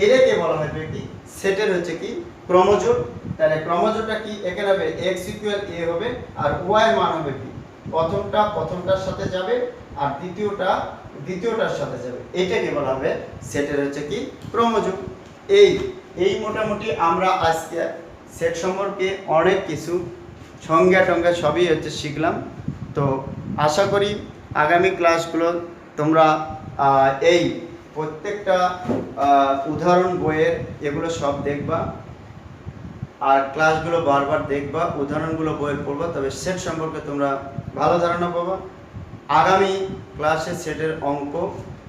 এটাকে বলা হবে কি সেটের হচ্ছে কি ক্রমযোগ। তাহলে ক্রমযোগটা কি, এখানে হবে এক্স ইকুয়াল এ হবে আর ওয়াই মান হবে কি, প্রথমটার সাথে যাবে আর দ্বিতীয়টার সাথে যাবে, এটাকে বলা হবে সেটের হচ্ছে কি ক্রমযোগ। এই মোটামুটি আমরা আজকে সেট সম্পর্কে অনেক কিছু সংজ্ঞা টঙ্গা সবই হচ্ছে শিখলাম। তো আশা করি আগামী ক্লাসগুলো তোমরা এই প্রত্যেকটা উদাহরণ বইয়ের এগুলো সব দেখবা, আর ক্লাসগুলো বারবার দেখবা, উদাহরণগুলো বইয়ের পড়বা, তবে সেট সম্পর্কে তোমরা ভালো ধারণা পাবা। আগামী ক্লাসে সেটের অঙ্ক,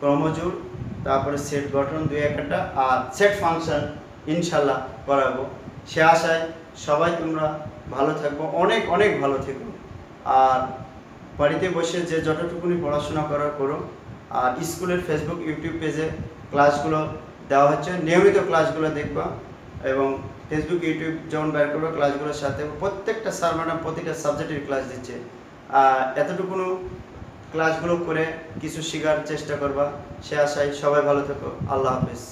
ক্রমযোগ, তারপরে সেট গঠন 2-1টা আর সেট ফাংশন ইনশাল্লাহ করাবো। সে আশায় সবাই তোমরা ভালো থাকবো, অনেক অনেক ভালো থেকো। আর বাড়িতে বসে যে যতটুকুনি পড়াশোনা করার করো। আর স্কুলের ফেসবুক ইউটিউব পেজে ক্লাসগুলো দেওয়া হচ্ছে, নিয়মিত ক্লাসগুলো দেখবা এবং ফেসবুক ইউটিউব যেমন বের করবো ক্লাসগুলোর সাথে প্রত্যেকটা স্যার ম্যাডাম প্রতিটা সাবজেক্টের ক্লাস দিচ্ছে। এতটুকুনো ক্লাসগুলো করে কিছু শেখার চেষ্টা করবা, সে আশায় সবাই ভালো থেকো। আল্লাহ হাফেজ।